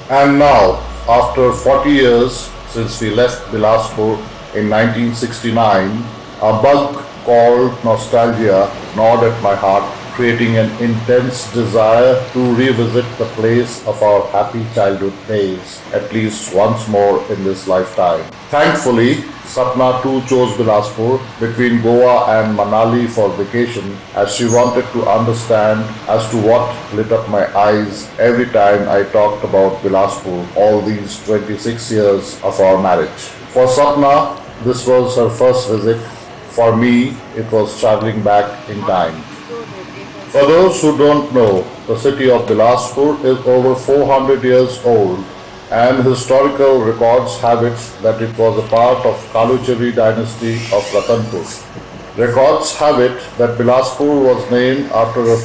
And now, after 40 years since we left Bilaspur in 1969, a bug called nostalgia gnawed at my heart, creating an intense desire to revisit the place of our happy childhood days at least once more in this lifetime. Thankfully, Sapna too chose Bilaspur between Goa and Manali for vacation as she wanted to understand as to what lit up my eyes every time I talked about Bilaspur all these 26 years of our marriage. For Sapna, this was her first visit. For me, it was traveling back in time. For those who don't know, the city of Bilaspur is over 400 years old and historical records have it that it was a part of Kaluchari dynasty of Ratanpur. Records have it that Bilaspur was named after a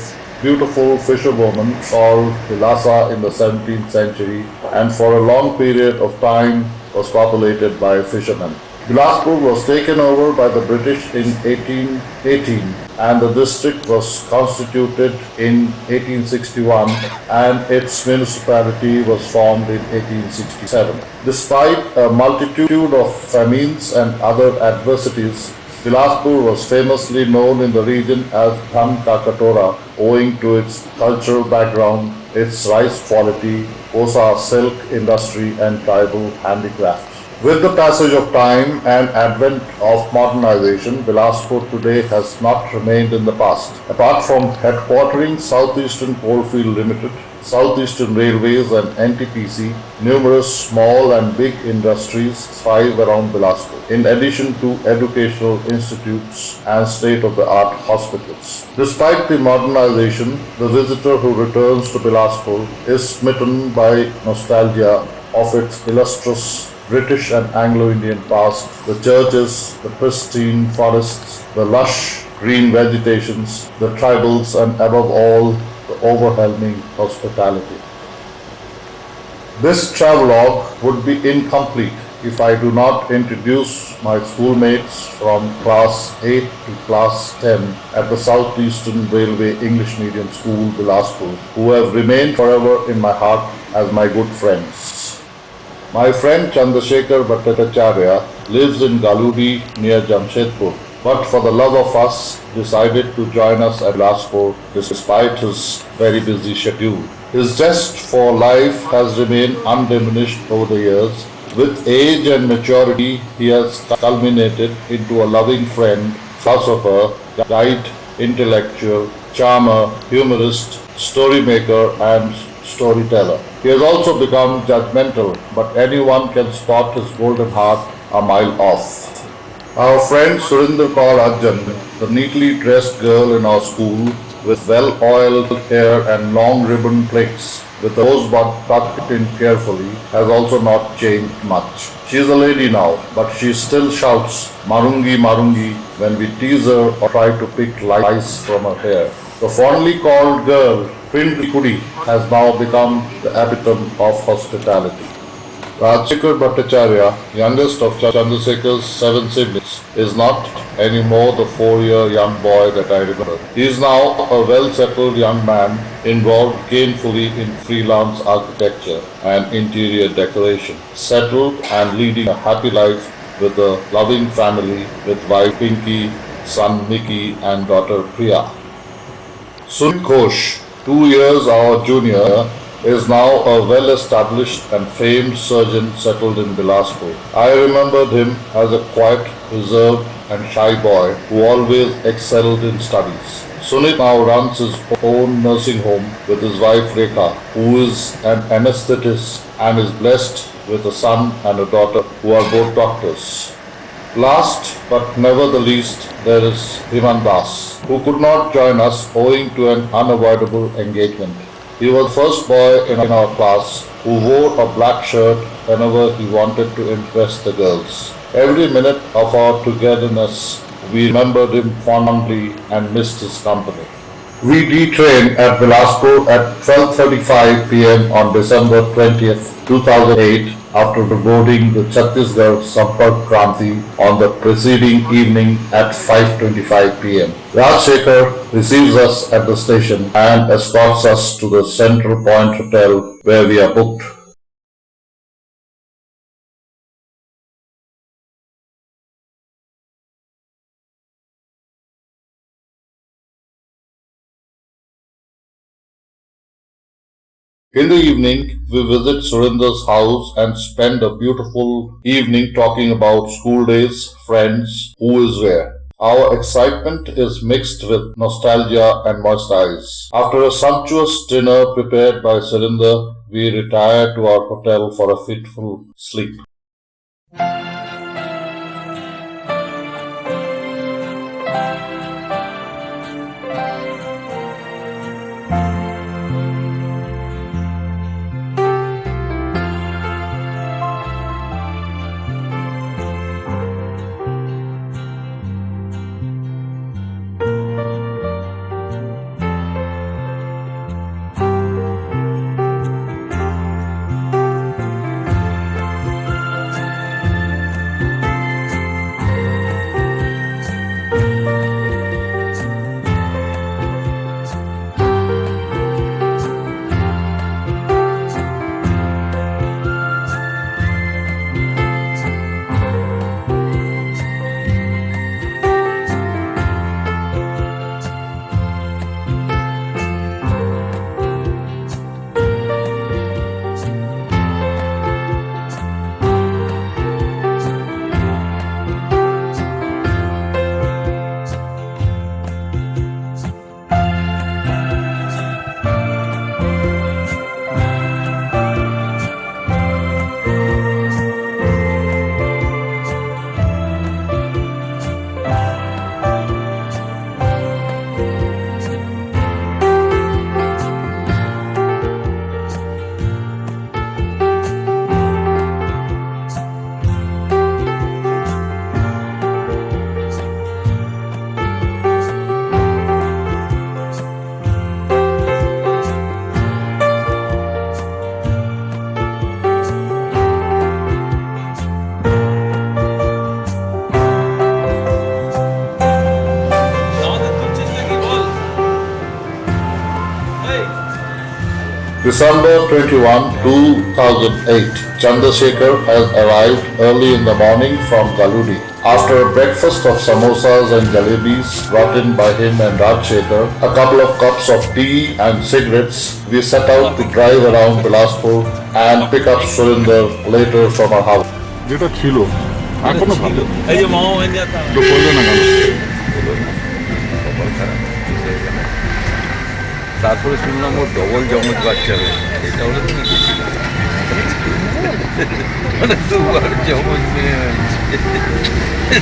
beautiful fisherwoman called Bilasa in the 17th century and for a long period of time was populated by fishermen. Bilaspur was taken over by the British in 1818 and the district was constituted in 1861 and its municipality was formed in 1867. Despite a multitude of famines and other adversities, Bilaspur was famously known in the region as Dhan Ka Katora owing to its cultural background, its rice quality, Kosa silk industry and tribal handicrafts. With the passage of time and advent of modernization, Bilaspur today has not remained in the past. Apart from headquartering Southeastern Coalfield Limited, Southeastern Railways and NTPC, numerous small and big industries thrive around Bilaspur, in addition to educational institutes and state-of-the-art hospitals. Despite the modernization, the visitor who returns to Bilaspur is smitten by nostalgia of its illustrious British and Anglo-Indian past, the churches, the pristine forests, the lush green vegetations, the tribals, and above all, the overwhelming hospitality. This travelogue would be incomplete if I do not introduce my schoolmates from class 8 to class 10 at the Southeastern Railway English Medium School, Bilaspur, who have remained forever in my heart as my good friends. My friend Chandrasekhar Bhattacharya lives in Galudi near Jamshedpur, but for the love of us decided to join us at Bilaspur despite his very busy schedule. His zest for life has remained undiminished over the years. With age and maturity, he has culminated into a loving friend, philosopher, guide, intellectual, charmer, humorist, story maker, and storyteller. He has also become judgmental, but anyone can spot his golden heart a mile off. Our friend Surinder Kaur Arjan, the neatly dressed girl in our school with well-oiled hair and long ribbon plaits with a rosebud tucked in carefully, has also not changed much. She is a lady now, but she still shouts Marungi Marungi when we tease her or try to pick lice from her hair. The fondly called girl, Pindi Kudi, has now become the epitome of hospitality. Rajsekhar Bhattacharya, youngest of Chandrasekhar's 7 siblings, is not anymore the 4-year young boy that I remember. He is now a well-settled young man involved gainfully in freelance architecture and interior decoration, settled and leading a happy life with a loving family with wife Pinky, son Mickey and daughter Priya. Sumit Ghosh, 2 years our junior, is now a well-established and famed surgeon settled in Bilaspur. I remembered him as a quiet, reserved and shy boy who always excelled in studies. Sunit now runs his own nursing home with his wife Rekha, who is an anesthetist and is blessed with a son and a daughter who are both doctors. Last but never the least, there is Himan Das, who could not join us owing to an unavoidable engagement. He was the first boy in our class who wore a black shirt whenever he wanted to impress the girls. Every minute of our togetherness, we remembered him fondly and missed his company. We detrained at Bilaspur at 12:35 p.m. on December 20th, 2008 after boarding the Chhattisgarh Sampark Kranti on the preceding evening at 5:25 p.m. Rajsekhar receives us at the station and escorts us to the Central Point Hotel where we are booked In the evening, we visit Surinder's house and spend a beautiful evening talking about school days, friends, who is where. Our excitement is mixed with nostalgia and moist eyes. After a sumptuous dinner prepared by Surinder, we retire to our hotel for a fitful sleep. December 21, 2008. Chandrasekhar has arrived early in the morning from Galudi. After a breakfast of samosas and jalebis brought in by him and Rajshekhar, a couple of cups of tea and cigarettes, we set out to drive around Bilaspur and pick up Surinder later from our house. যেটা ছিল এখনো ভালো এই যে মামা বাঞ্জা তা তো করলো না কেন কপাল খারাপ সেখানে তারপরে শুনলাম ওর ডবল জমজ বাচ্চা হয়েছে এটা হলে তুমি গেছিলে মানে দুবার জমজ মেয়ে হয়েছে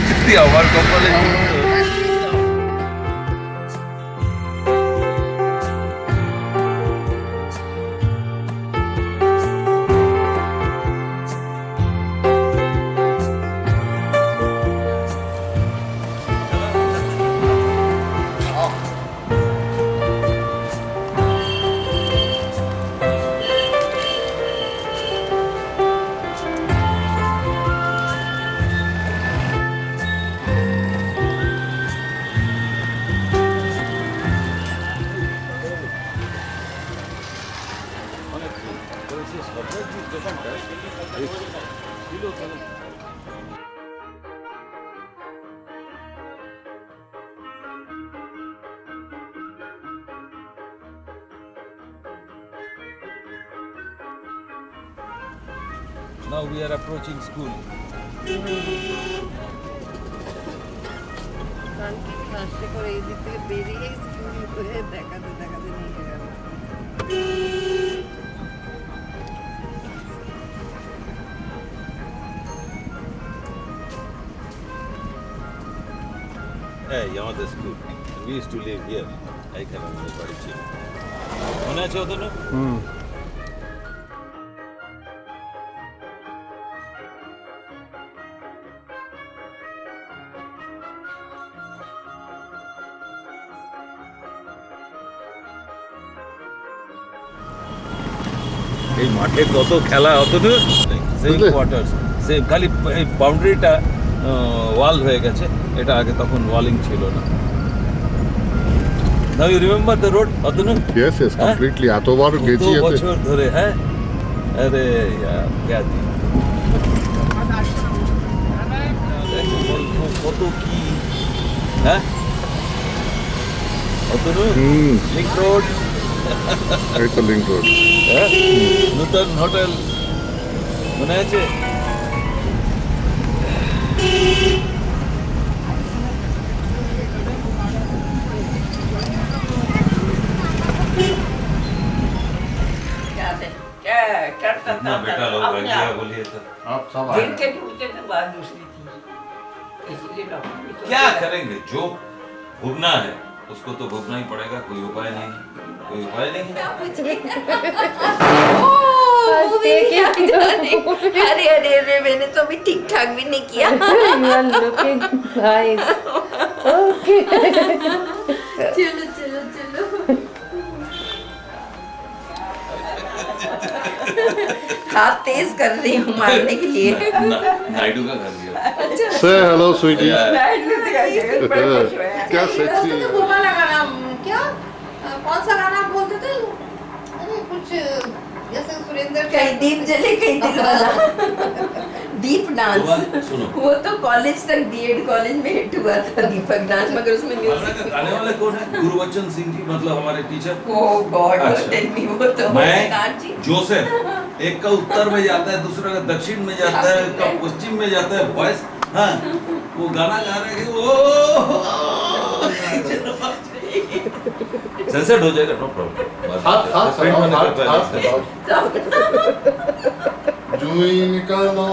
যদি আমার কপালে জুটতো। Now we are approaching school. আস্তে করে এই দিক থেকে বেরিয়ে স্কুল করে দেখাতে দেখাতে নিয়ে গেল। Hey, আমাদের school. We used to live here. এইখানে আমাদের বাড়ি ছিল। মনে আছে ওদের না? এই মাঠে কত খেলা অত সেম কোয়ার্টার্স সেম খালি এই বাউন্ডারিটা ওয়াল হয়ে গেছে এটা আগে তখন ওয়ালিং ছিল না। Now you remember the road Atanu yes yes completely এতবার গেছি এতে বছর ধরে হ্যাঁ আরে यार क्या দিন কত কি হ্যাঁ অতনু লিংক রোড এই তো লিঙ্ক রোড। হ্যাঁ? নূতন হোটেল মনে আছে? क्या करता इतना था बेटा लोग अपने रह गया आप। बोलिए तो आप सब दिन के टूटते थे बात दूसरी थी इसलिए डॉक्टर भी तो- क्या करेंगे? जो भुगना है उसको तो भुगना ही पड़ेगा, कोई उपाय नहीं, कोई उपाय नहीं। अरे अरे अरे मैंने तो अभी ठीक ठाक भी नहीं किया You are looking nice. Okay. चलो चलो चलो हाथ तेज कर रही हूँ मारने के लिए नायडू का घर गया। से हेलो स्वीटी। क्या सेक्सी है। वो वाला गाना क्या कौन सा गाना आप बोलते थे अरे कुछ जैसे सुरेंद्र कहीं दीप जले कहीं दिल वाला दीप डांस सुनो। वो तो कॉलेज तक बीएड कॉलेज में हिट हुआ था दीपक डांस मगर उसमें हमारे म्यूजिक का गाने वाले कौन है? गुरुबच्चन सिंह जी, मतलब हमारे टीचर। ओह गॉड अच्छा। टेल मी वो तो मैं मुस्कान जी जोसेफ, एक का उत्तर में जाता है, दूसरा का दक्षिण में जाता है, एक का पश्चिम में जाता है, वॉइस। हाँ, वो गाना गा रहे हैं, ओ सेंसर्ड हो जाएगा, नो प्रॉब्लम। हाथ जुई निकालो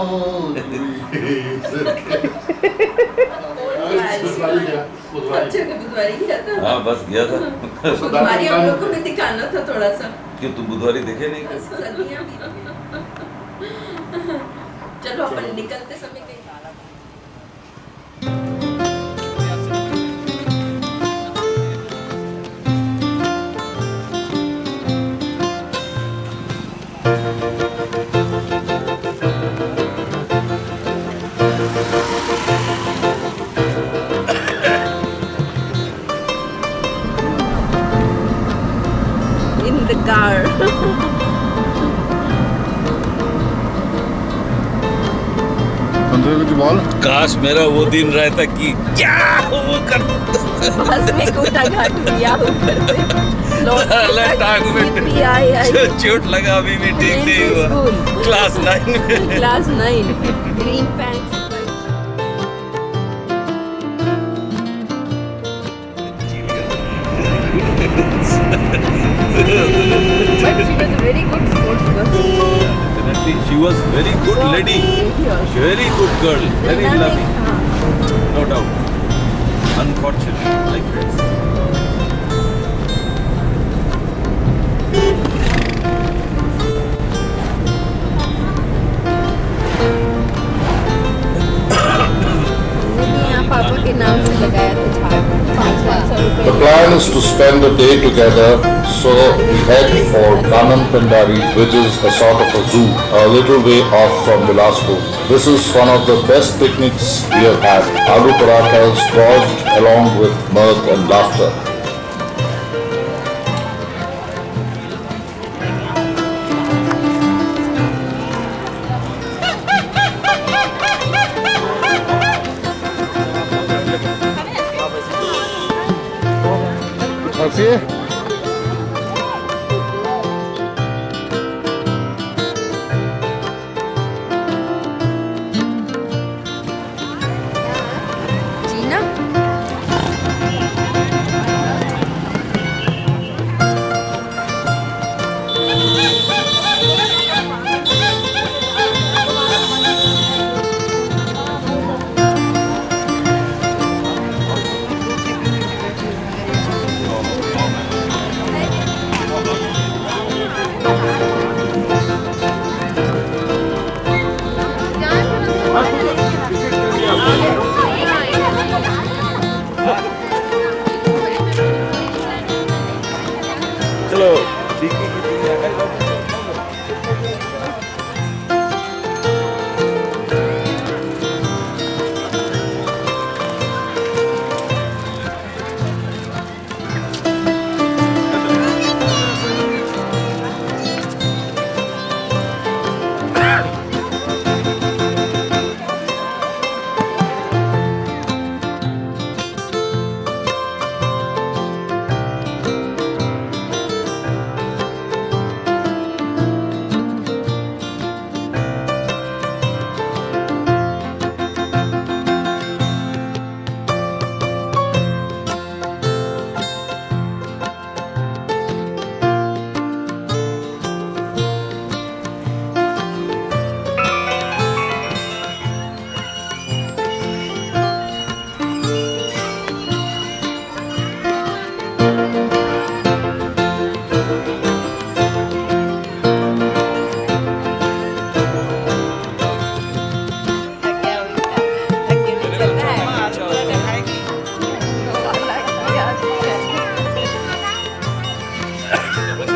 बच्चे को बुधवारी किया था हाँ बस गया था। बुधवारी हम लोग को भी दिखाना था थोड़ा सा क्यों तुम बुधवारी देखे नहीं? सदियां भी चलो अपन निकलते समय कहीं in the car संजय कुछ बोल। काश मेरा वो दिन रहता कि क्या वो कर बस में कूटा घाट लिया ऊपर से अलग टांग में भी आई चोट लगा, अभी भी ठीक नहीं हुआ। क्लास 9 में class 9 green pants but she was a very good sports person Definitely, she was very good lady, very good girl, very loving, no doubt. Unfortunately, like this. यहाँ पापा के नाम से लगाया था झारखंड 500 The रुपए plan is to spend the day together, so we head for Kanam Pendari, which is a sort of a zoo, a little way off from Bilaspur. This is one of the best picnics we have had. Aloo parathas gorged along with mirth and laughter. हंसिए। जीना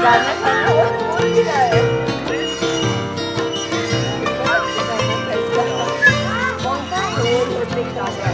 गाना गाना वो भूल गया है। कौन सा road होते का है?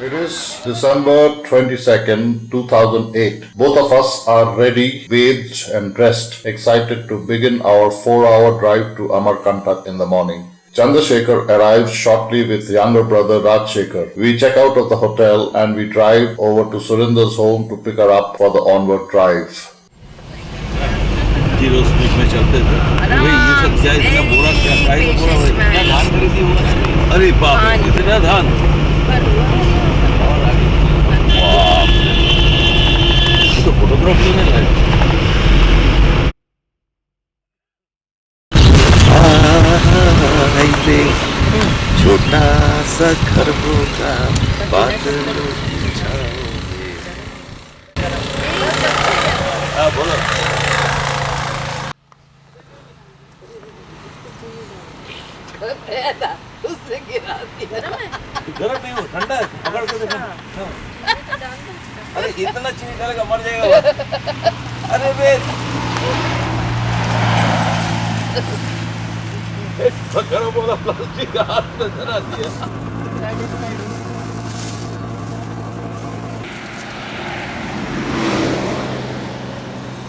It is December 22nd, 2008. Both of us are ready, bathed and dressed, excited to begin our 4-hour drive to Amarkantak in the morning. Chandrasekhar arrives shortly with younger brother Rajshekhar. We check out of the hotel and we drive over to Surinder's home to pick her up for the onward drive. 0 speed में चलते थे। वही ये सब क्या इतना बोरा क्या काहे का बोरा भाई? क्या धान खरीदी हुआ? अरे बाप रे इतना धान। बाप रे। ये तो फोटोग्राफ लेने लायक। हाईवे छोटा सा घर होगा बादलों की छाँव में। हाँ बोलो। उसने गिरा दिया। गरम नहीं हो ठंडा है पकड़ के देखो। अरे इतना चीनी डालेगा मर जाएगा। अरे बे गरम वाला प्लास्टिक का हाथ में धरा दिया।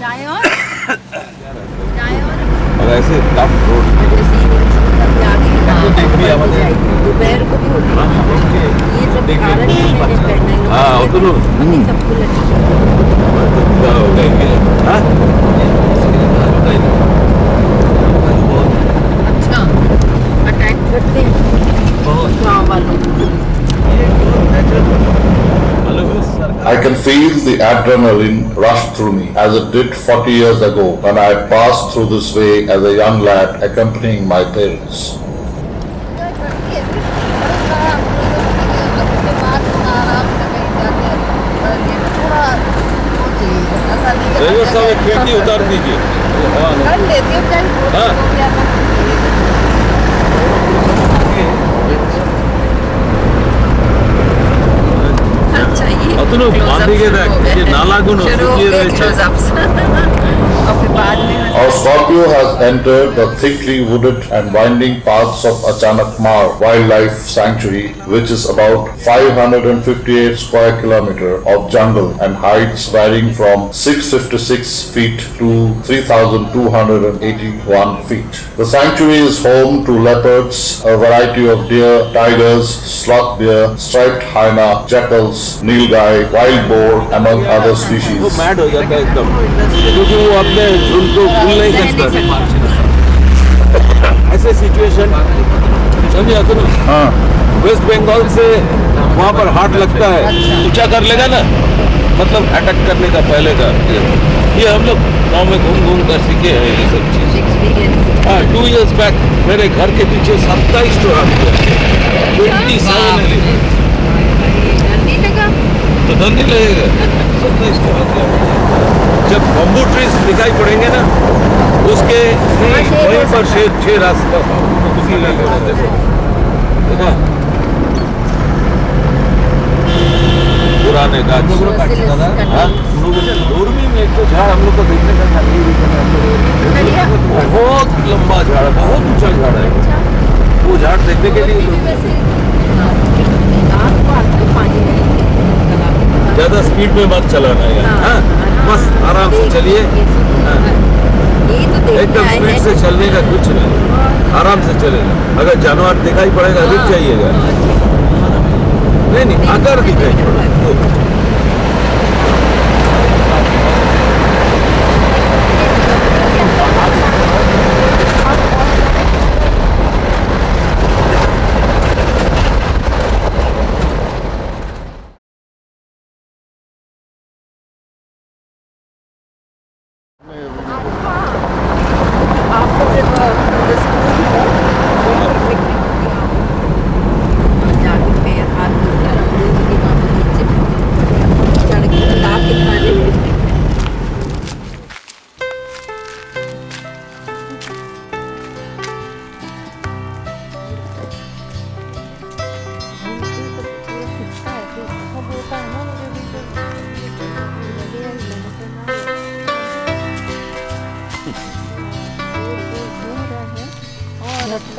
चाय और चाय और ऐसे टफ रोड दोपहर को भी होती है ये सब कारण है मैंने पहना है हाँ उतरो अभी सबको लगी अच्छा अटैक करते हैं गाँव वालों I can feel the adrenaline rush through me as it did 40 years ago when I passed through this way as a young lad accompanying my parents. Driver साहब एक खिड़की उतार दीजिए। कर लेती हूँ अच्छा ये अतुलो बांधेगे देख ये नाला गुण ये और फिर बाद में Our Scorpio has entered the thickly wooded and winding paths of Achanakmar Wildlife Sanctuary, which is about 558 square kilometer of jungle and heights varying from 656 feet to 3,281 feet. The sanctuary is home to leopards, a variety of deer, tigers, sloth deer, striped hyena, jackals, nilgai, wild boar, among other वो species. Mad हो जाता है एकदम क्योंकि वो अपने उनको फूल नहीं कर सकता। ऐसे सिचुएशन समझे तो हाँ वेस्ट बंगाल से वहाँ पर हाट लगता है ऊंचा कर लेगा ना मतलब अटैक करने का पहले का ये हम लोग गाँव में घूम घूम कर सीखे हैं ये सब चीज। हाँ 2 years बैक मेरे घर के पीछे 27 स्टोर तो डर नहीं लगेगा। 27 स्टोर जब बम्बू ट्रीज दिखाई पड़ेंगे ना उसके वहीं पर शेर रास्ता इजी देखो देखा पुराने गाछ हाँ? दूरबीन में एक तो झाड़ हम लोग को देखने का था बहुत लंबा झाड़ बहुत ऊंचा झाड़ है वो झाड़ देखने के लिए ज्यादा स्पीड में मत चलाना यार हाँ? बस आराम से चलिए हाँ? एकदम स्पीड से चलने का कुछ नहीं आराम से चलेगा अगर जानवर दिखाई पड़ेगा रुक जाइएगा नहीं अगर दिखाई पड़ेगा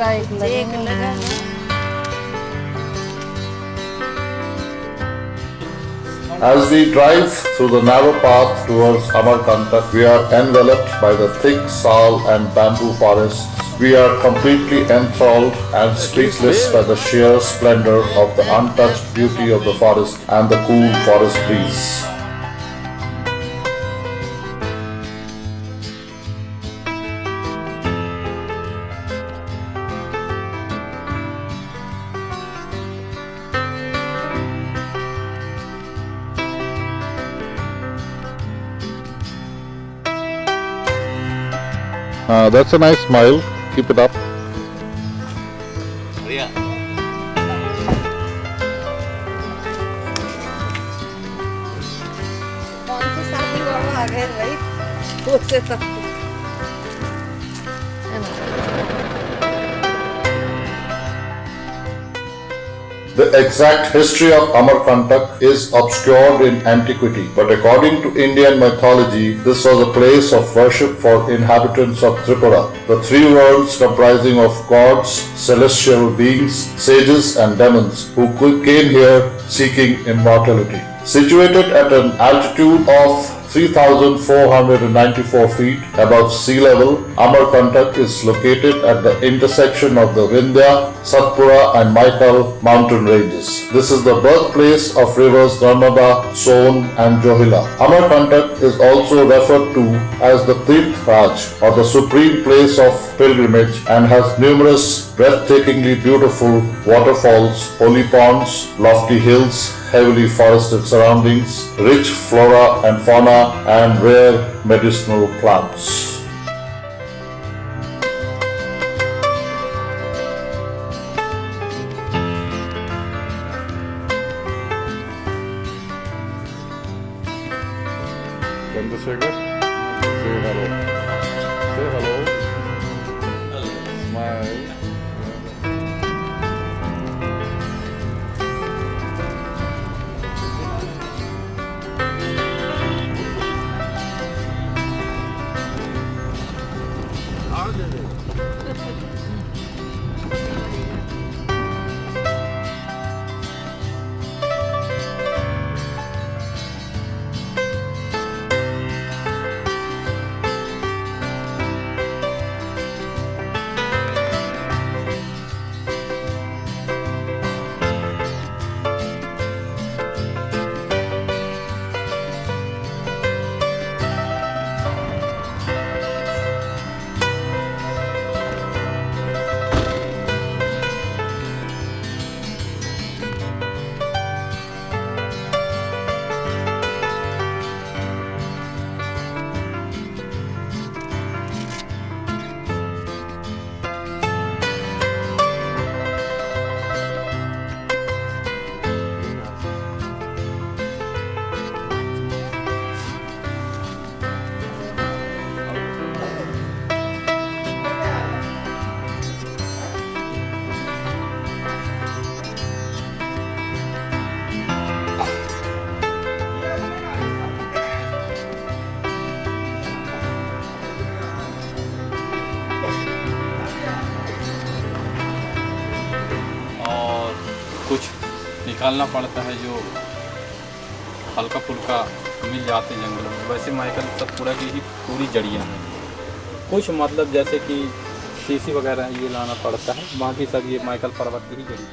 एक लगा As we drive through the narrow path towards Amarkantak, we are enveloped by the thick sal and bamboo forests. We are completely enthralled and speechless by the sheer splendor of the untouched beauty of the forest and the cool forest breeze. That's a nice smile. Keep it up. कौन से साथी बाबा आ गए भाई वो से सब The exact history of Amarkantak is obscured in antiquity, but according to Indian mythology, this was a place of worship for inhabitants of Tripura, the three worlds comprising of gods, celestial beings, sages and demons who came here seeking immortality. Situated at an altitude of 3,494 feet above sea level, Amarkantak is located at the intersection of the Vindhya, Satpura and Maikal mountain ranges. This is the birthplace of rivers Narmada, Son and Johila. Amarkantak is also referred to as the Tirth Raj or the supreme place of pilgrimage and has numerous breathtakingly beautiful waterfalls, holy ponds, lofty hills, heavily forested surroundings, rich flora and fauna, and rare medicinal plants. Chandrasekhar, say hello. Say hello. Smile. निकालना पड़ता है जो हल्का फुल्का मिल जाते हैं जंगलों में। वैसे माइकल सतपुड़ा की ही पूरी जड़ियाँ हैं। कुछ मतलब जैसे कि सीसी वगैरह ये लाना पड़ता है, बाकी सब ये माइकल पर्वत की ही जड़ी।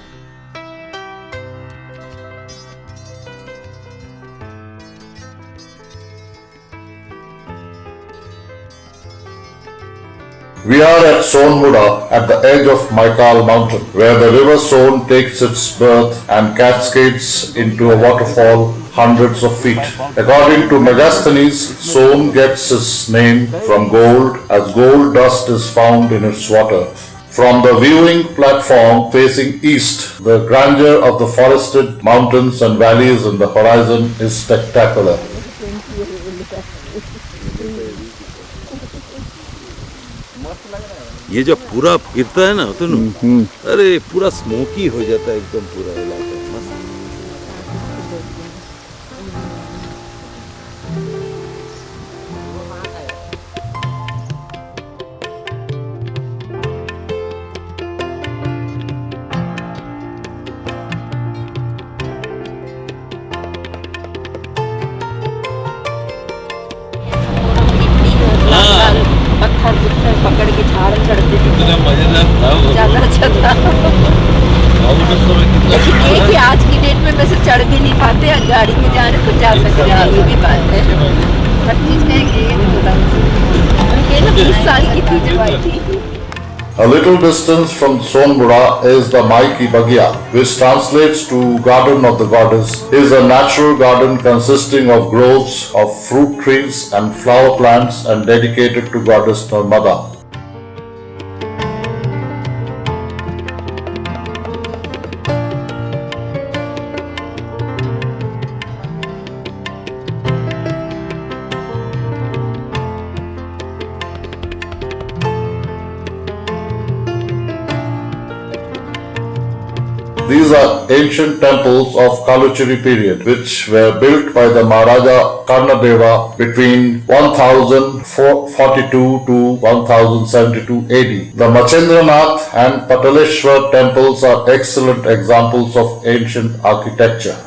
We are at Sonmuda at the edge of Maikal mountain, where the river Son takes its birth and cascades into a waterfall hundreds of feet. According to Megasthenes, Son gets its name from gold, as gold dust is found in its water. From the viewing platform facing east, the grandeur of the forested mountains and valleys in the horizon is spectacular. ये जब पूरा गिरता है ना तो अरे पूरा smoky हो जाता है एकदम पूरा इलाका मस्त। पत्थर पकड़ के झाड़ चढ़ते थे, कितना मजेदार था वो। ज्यादा अच्छा था। लेकिन ये कि आज की डेट में वैसे चढ़ भी नहीं पाते, गाड़ी में जाने तो जा सकते हैं, ये भी बात है। हर चीज का एक ये होता है। ये ना 20 साल की थी जब आई थी। A little distance from Sonmuda is the Maiki Bagia, which translates to Garden of the Goddess. It is a natural garden consisting of groves of fruit trees and flower plants and dedicated to Goddess Narmada. These are ancient temples of Kaluchiri period, which were built by the Maharaja Karnadeva between 1042 to 1072 AD. The Machendranath and Pataleshwar temples are excellent examples of ancient architecture.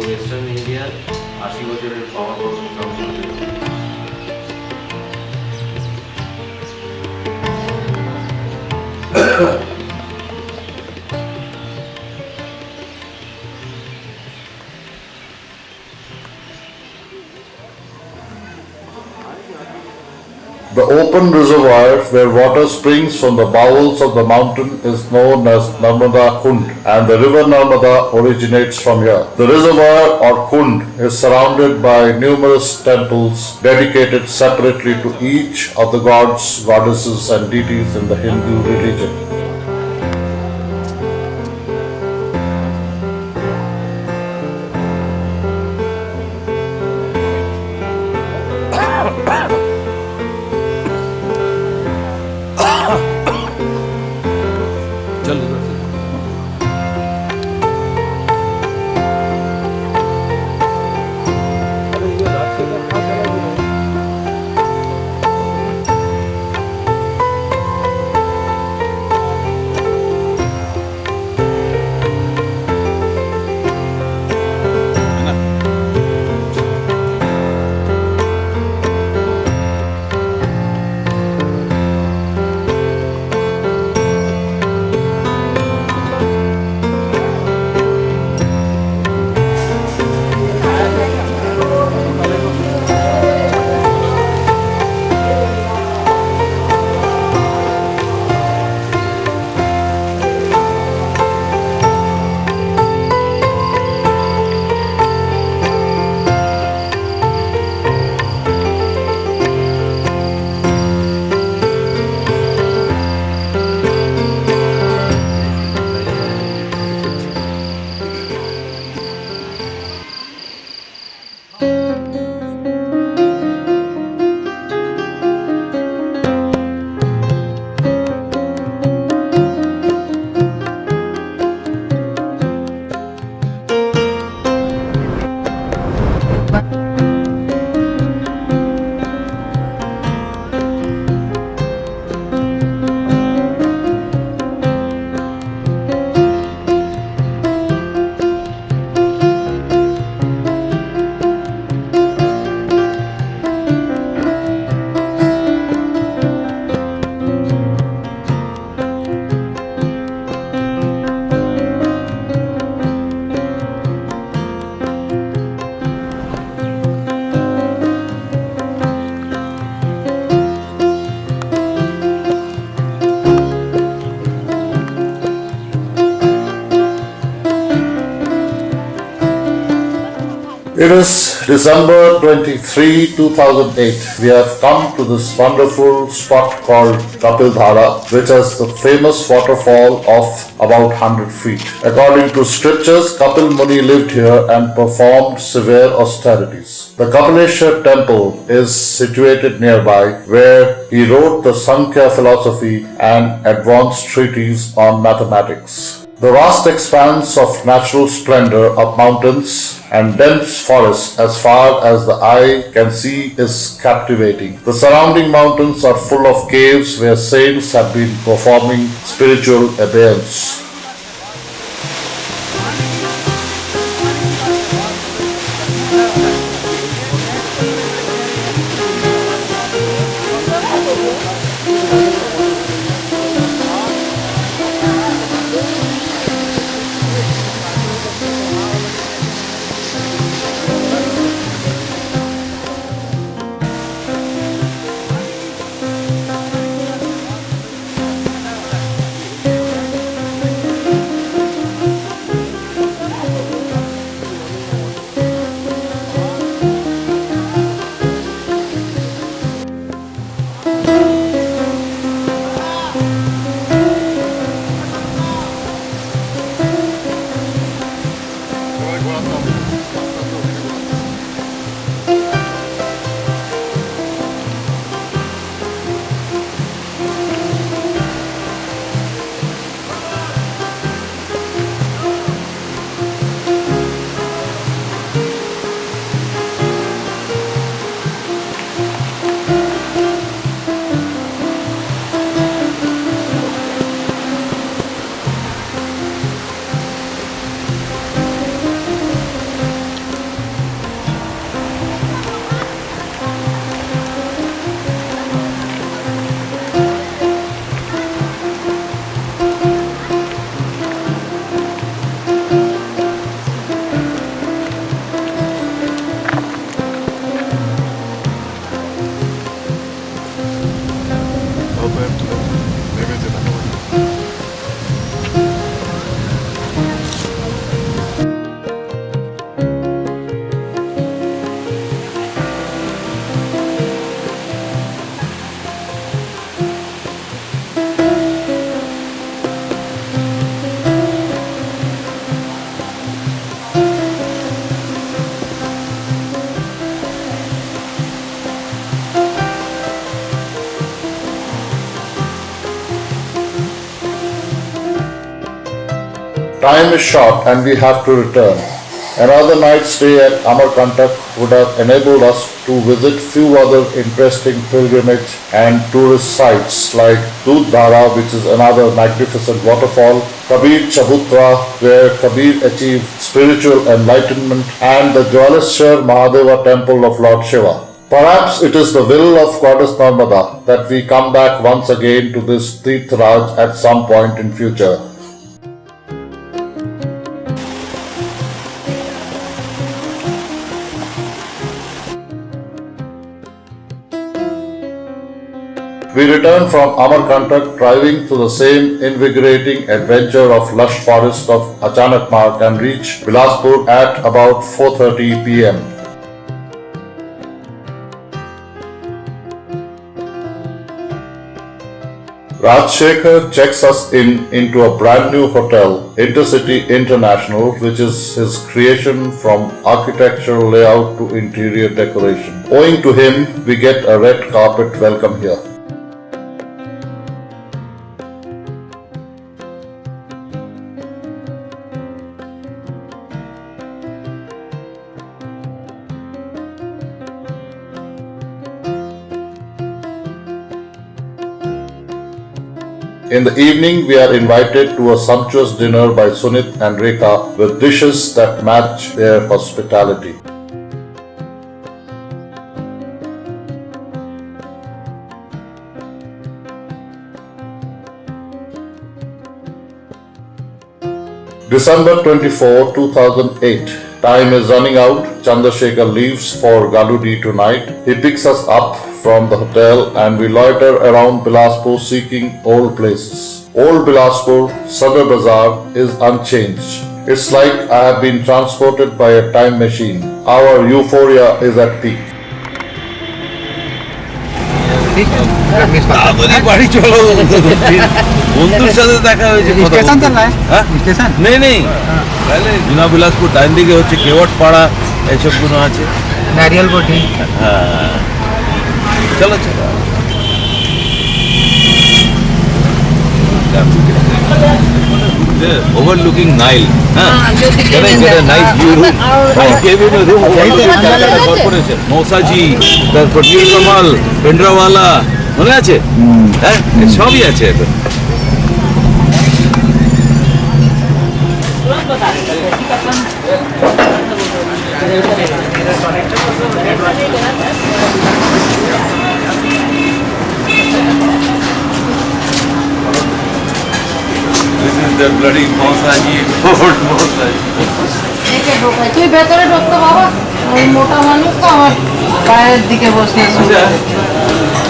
Western ইন্ডিয়ার 80 বছরের পাওয়ার The open reservoir where water springs from the bowels of the mountain is known as Narmada Kund, and the river Narmada originates from here. The reservoir or Kund is surrounded by numerous temples dedicated separately to each of the gods, goddesses and deities in the Hindu religion. It is December 23, 2008. We have come to this wonderful spot called Kapil Dhara, which has the famous waterfall of about 100 feet. According to scriptures, Kapil Muni lived here and performed severe austerities. The Kapileshwar temple is situated nearby, where he wrote the Sankhya philosophy and advanced treatise on mathematics. The vast expanse of natural splendor of mountains and dense forests as far as the eye can see is captivating. The surrounding mountains are full of caves where saints have been performing spiritual abeyance. Time is short and we have to return. Another night's stay at Amarkantak would have enabled us to visit few other interesting pilgrimage and tourist sites like Dudh Dhara, which is another magnificent waterfall, Kabir Chabutra, where Kabir achieved spiritual enlightenment, and the Jwaleshwar Mahadeva temple of Lord Shiva. Perhaps it is the will of Goddess Narmada that we come back once again to this Tirth Raj at some point in future. We return from Amarkantak driving through the same invigorating adventure of lush forest of Achanak Marg and reach Bilaspur at about 4:30 p.m. Rajshekhar checks us into a brand new hotel, Intercity International, which is his creation from architectural layout to interior decoration. Owing to him, we get a red carpet welcome here. In the evening, we are invited to a sumptuous dinner by Sunit and Rekha with dishes that match their hospitality. December 24, 2008. Time is running out. Chandrasekhar leaves for Galudi tonight. He picks us up from the hotel and we loiter around Bilaspur seeking old places. Old Bilaspur, Sadar Bazaar is unchanged. It's like I have been transported by a time machine. Our euphoria is at peak. তাড়াতাড়ি বাড়ি চলো বন্ধুর সাথে দেখা হয়েছে station चल रहा है হ্যাঁ स्टेशन নেই নেই তাহলে জুনা বিলাসপুর ডাইন দিকে হচ্ছে কেওয়াট পাড়া এইসবগুলো আছে नारियल बोटी হ্যাঁ চলো চলো overlooking Nile. Huh? Can I get a nice view room? I gave him a room overlooking Calcutta Corporation. Mausaji, তারপর নীলকমল, পেন্ড্রাওয়ালা, মনে আছে? হ্যাঁ সবই আছে এখন। This is the bloody Mausaji Fort Mausaji. তুই ভেতরে ঢুকতো বাবা ওই মোটা মানুষ তো আমার পায়ের দিকে বসে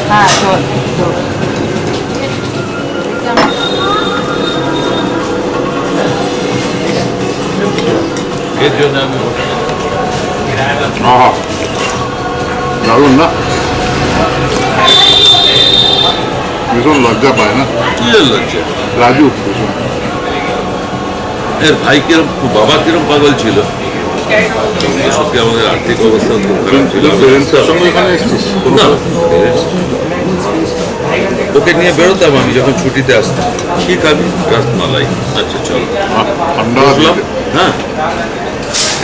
হ্যাঁ চল এর জন্য আমি দারুণ না ভীষণ লজ্জা পায় না কি লজ্জা রাজু এর ভাই কিরম বাবা কিরম পাগল ছিল এসবকে আমাদের আর্থিক অবস্থা খুব খারাপ ছিল পেরেন্টসের সঙ্গে এখানে এসেছিস না, ওকে নিয়ে বেরোতাম আমি যখন ছুটিতে আসতাম কি খাবি রসমালাই আচ্ছা চলো ঠান্ডা বসলাম हाँ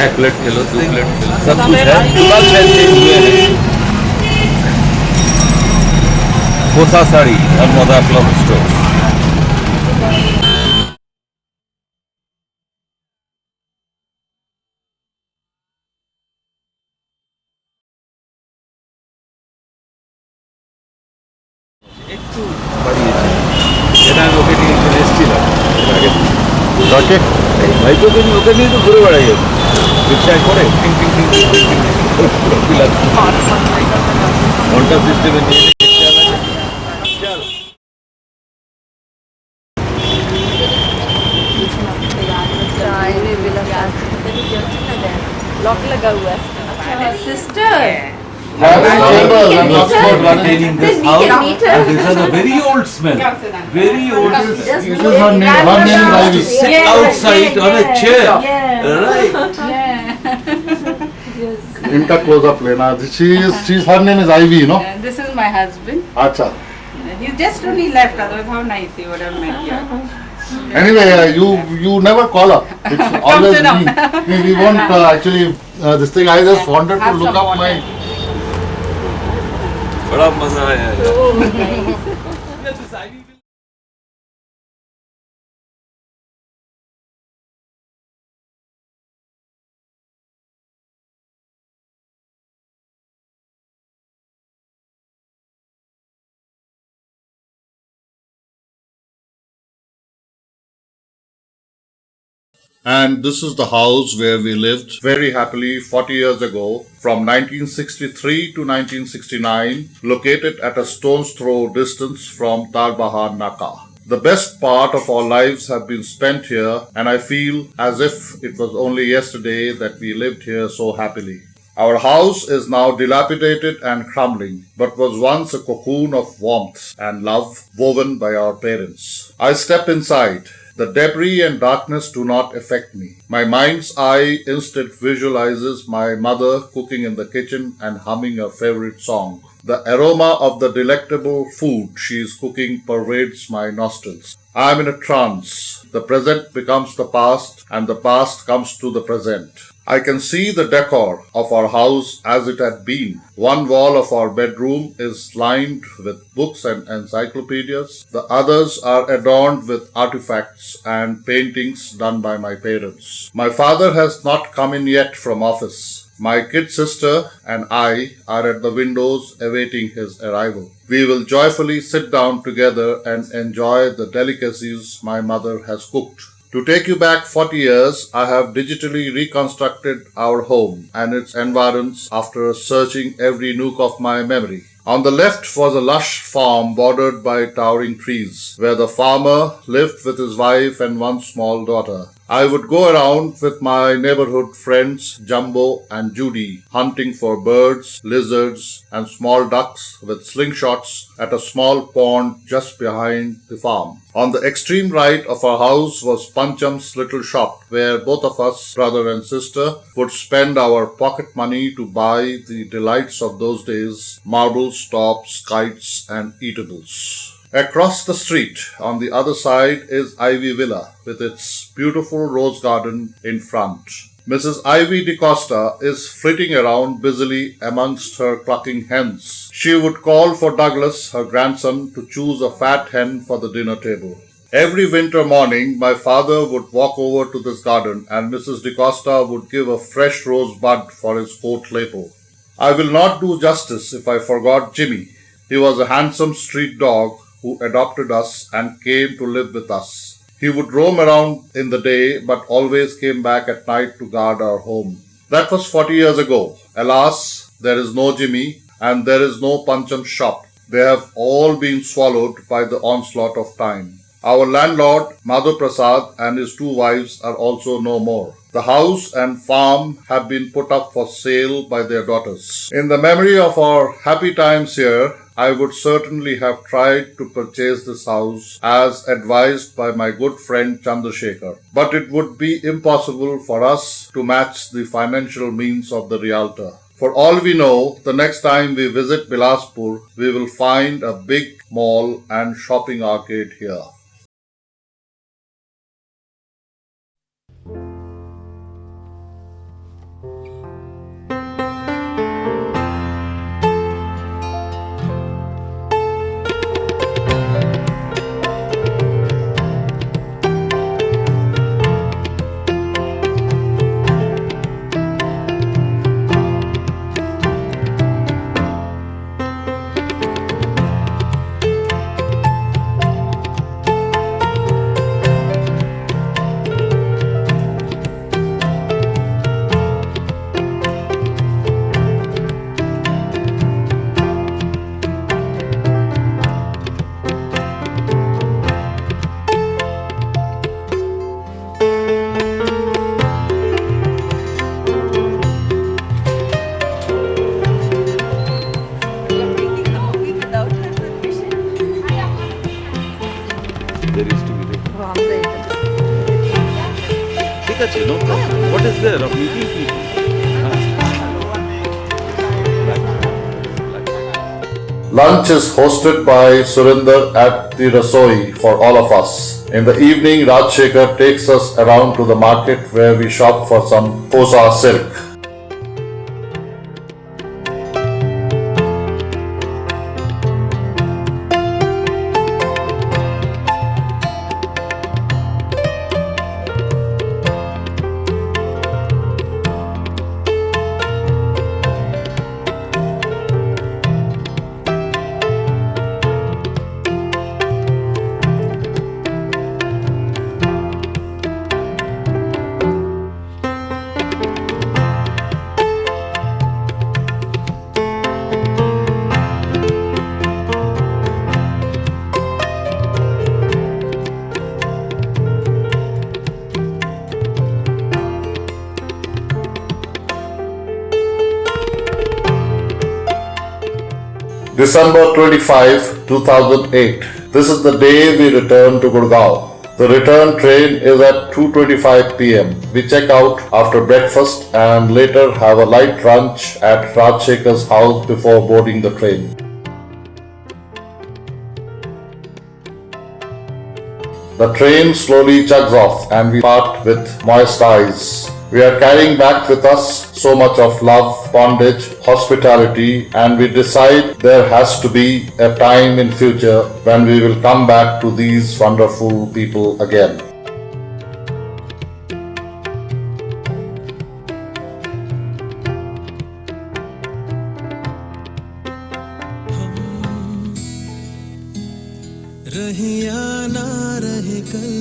एक प्लेट खेलो दो प्लेट खेलो सब कुछ है कल शायद चेंज हुए हैं कोसा साड़ी और मदा क्लब स्टोर একটু বাড়িয়েছে এটা আমি ওকে নিয়ে চলে এসেছিলাম আগে কাকে ভাইপোকে নিয়ে ওকে নিয়ে তো ঘুরে বেড়াই আমি রিক্সায় করে টিং টিং টিং টিং টিং টিং পুরো পিলার ঘন্টা সিস্টেমে নিয়ে চল लॉक लगा हुआ है sister maintaining this house and this is a very old smell very old sit outside on a chair right इनका क्लोज अप लेना she is her name is Ivy no This is my husband. अच्छा He just only left. Otherwise, how nice he would have met you. anyway you never call up it's always sit down. we won't actually this thing I just wanted to Have look some up my बड़ा मजा आया यार And this is the house where we lived very happily 40 years ago, from 1963 to 1969, located at a stone's throw distance from Tarbahar Naka. The best part of our lives have been spent here, and I feel as if it was only yesterday that we lived here so happily. Our house is now dilapidated and crumbling, but was once a cocoon of warmth and love woven by our parents. I step inside. The debris and darkness do not affect me. My mind's eye instead visualizes my mother cooking in the kitchen and humming her favorite song. The aroma of the delectable food she is cooking pervades my nostrils. I am in a trance. The present becomes the past, and the past comes to the present. I can see the decor of our house as it had been. One wall of our bedroom is lined with books and encyclopedias. The others are adorned with artifacts and paintings done by my parents. My father has not come in yet from office. My kid sister and I are at the windows awaiting his arrival. We will joyfully sit down together and enjoy the delicacies my mother has cooked. To take you back 40 years, I have digitally reconstructed our home and its environs after searching every nook of my memory. On the left was a lush farm bordered by towering trees, where the farmer lived with his wife and one small daughter. I would go around with my neighborhood friends Jumbo and Judy, hunting for birds, lizards, and small ducks with slingshots at a small pond just behind the farm. On the extreme right of our house was Pancham's little shop, where both of us, brother and sister, would spend our pocket money to buy the delights of those days: marbles, tops, kites, and eatables. Across the street, on the other side, is Ivy Villa, with its beautiful rose garden in front. Mrs. Ivy DeCosta is flitting around busily amongst her clucking hens. She would call for Douglas, her grandson, to choose a fat hen for the dinner table. Every winter morning, my father would walk over to this garden, and Mrs. DeCosta would give a fresh rose bud for his coat lapel. I will not do justice if I forgot Jimmy. He was a handsome street dog who adopted us and came to live with us. He would roam around in the day, but always came back at night to guard our home. That was 40 years ago. Alas, there is no Jimmy, and there is no Pancham's shop. They have all been swallowed by the onslaught of time. Our landlord, Madhu Prasad, and his 2 wives are also no more. The house and farm have been put up for sale by their daughters. In the memory of our happy times here, I would certainly have tried to purchase this house as advised by my good friend Chandrasekhar. But it would be impossible for us to match the financial means of the realtor. For all we know, the next time we visit Bilaspur, we will find a big mall and shopping arcade here. There is to be there. ঠিক আছে, no problem. What is there of meeting people? Lunch is hosted by Surinder at the Rasoi for all of us. In the evening, Rajshekhar takes us around to the market where we shop for some Kosa silk. December 25, 2008. This is the day we return to Gurgaon. The return train is at 2:25 p.m. We check out after breakfast and later have a light lunch at Rajshekhar's house before boarding the train. The train slowly chugs off and we part with moist eyes. We are carrying back with us so much of love, bondage, hospitality, and we decide there has to be a time in future when we will come back to these wonderful people again. रहे या ना रहे कल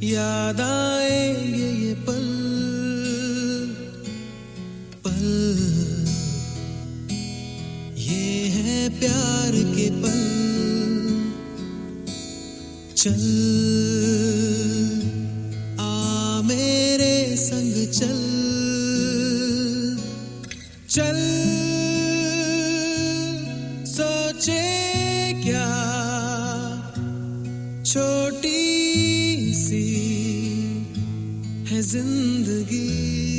याद आएंगे ये पल ये है प्यार के पल चल आ मेरे संग चल चल सोचे क्या छोटी सी है जिंदगी